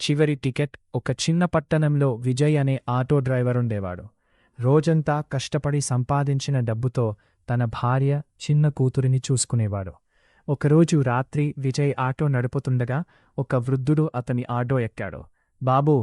చివరి టికెట్. ఒక చిన్న పట్టణంలో విజయ్ అనే ఆటో డ్రైవర్ ఉండేవాడు. రోజంతా కష్టపడి సంపాదించిన డబ్బుతో తన భార్య, చిన్న కూతురిని చూసుకునేవాడు. ఒకరోజు రాత్రి విజయ్ ఆటో నడుపుతుండగా ఒక వృద్ధుడు అతని ఆటో ఎక్కాడు. బాబూ,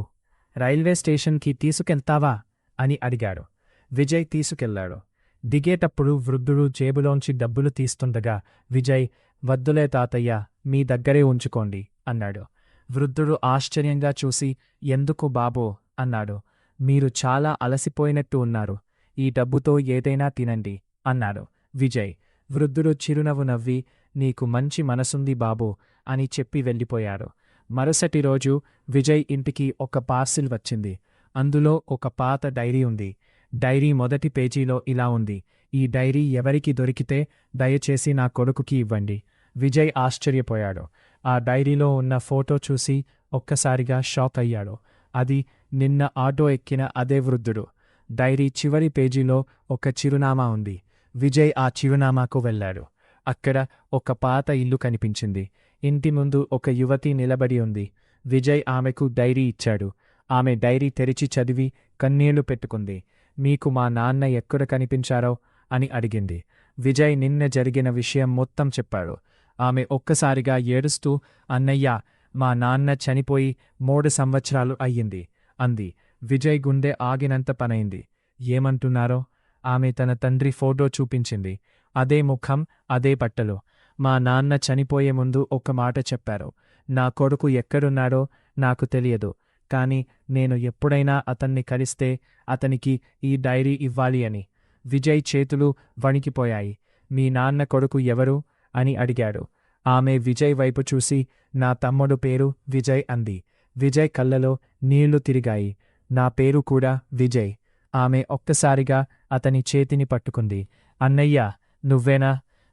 రైల్వే స్టేషన్కి తీసుకెళ్తావా అని అడిగాడు. విజయ్ తీసుకెళ్లాడు. దిగేటప్పుడు వృద్ధుడు జేబులోంచి డబ్బులు తీస్తుండగా విజయ్, వద్దులే తాతయ్య, మీ దగ్గరే ఉంచుకోండి అన్నాడు. వృద్ధుడు ఆశ్చర్యంగా చూసి, ఎందుకు బాబూ అన్నాడు. మీరు చాలా అలసిపోయినట్టు ఉన్నారు, ఈ డబ్బుతో ఏదైనా తినండి అన్నాడు విజయ్. వృద్ధుడు చిరునవ్వు నవ్వి, నీకు మంచి మనసుంది బాబూ అని చెప్పి వెళ్ళిపోయాడు. మరుసటి రోజు విజయ్ ఇంటికి ఒక పార్సిల్ వచ్చింది. అందులో ఒక పాత డైరీ ఉంది. డైరీ మొదటి పేజీలో ఇలా ఉంది: ఈ డైరీ ఎవరికి దొరికితే దయచేసి నా కొడుకుకి ఇవ్వండి. విజయ్ ఆశ్చర్యపోయాడు. ఆ డైరీలో ఉన్న ఫోటో చూసి ఒక్కసారిగా షాక్ అయ్యాడు. అది నిన్న ఆటో ఎక్కిన అదే వృద్ధుడు. డైరీ చివరి పేజీలో ఒక చిరునామా ఉంది. విజయ్ ఆ చిరునామాకు వెళ్ళాడు. అక్కడ ఒక పాత ఇల్లు కనిపించింది. ఇంటి ముందు ఒక యువతి నిలబడి ఉంది. విజయ్ ఆమెకు డైరీ ఇచ్చాడు. ఆమె డైరీ తెరిచి చదివి కన్నీళ్లు పెట్టుకుంది. మీకు మా నాన్న ఎక్కడ కనిపించారో అని అడిగింది. విజయ్ నిన్న జరిగిన విషయం మొత్తం చెప్పాడు. ఆమె ఒక్కసారిగా ఏడుస్తూ, అన్నయ్యా, మా నాన్న చనిపోయి 3 సంవత్సరాలు అయ్యింది అంది. విజయ్ గుండె ఆగినంత పనైంది. ఏమంటున్నారో? ఆమె తన తండ్రి ఫోటో చూపించింది. అదే ముఖం, అదే బట్టలు. మా నాన్న చనిపోయే ముందు ఒక మాట చెప్పారు: నా కొడుకు ఎక్కడున్నాడో నాకు తెలియదు, కాని నేను ఎప్పుడైనా అతన్ని కలిస్తే అతనికి ఈ డైరీ ఇవ్వాలి అని. విజయ్ చేతులు వణికిపోయాయి. మీ నాన్న కొడుకు ఎవరు అని అడిగాడు. ఆమె విజయ్ వైపు చూసి, నా తమ్ముడు పేరు విజయ్ అంది. విజయ్ కళ్ళలో నీళ్లు తిరిగాయి. నా పేరు కూడా విజయ్. ఆమె ఒక్కసారిగా అతని చేతిని పట్టుకుంది. అన్నయ్యా, నువ్వేనా?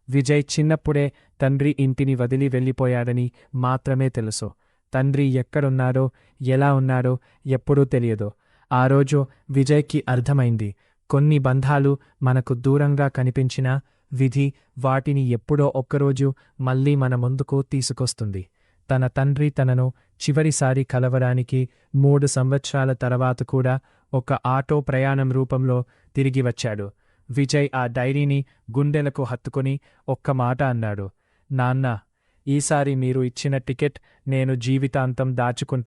విజయ్ చిన్నప్పుడే తండ్రి ఇంటిని వదిలి వెళ్ళిపోయాడని మాత్రమే తెలుసు. తండ్రి ఎక్కడున్నాడో, ఎలా ఉన్నాడో ఎప్పుడూ తెలియదు. ఆ రోజు విజయ్కి అర్థమైంది, కొన్ని బంధాలు మనకు దూరంగా కనిపించినా విధి వాటిని ఎప్పుడో ఒక్కరోజు మళ్ళీ మన ముందుకు తీసుకొస్తుంది. తన తండ్రి తనను చివరిసారి కలవడానికి 3 సంవత్సరాల తర్వాత కూడా ఒక ఆటో ప్రయాణం రూపంలో తిరిగి వచ్చాడు. విజయ్ ఆ డైరీని గుండెలకు హత్తుకుని ఒక్క మాట అన్నాడు: నాన్న, ఈసారి మీరు ఇచ్చిన టికెట్ నేను జీవితాంతం దాచుకుంటాను.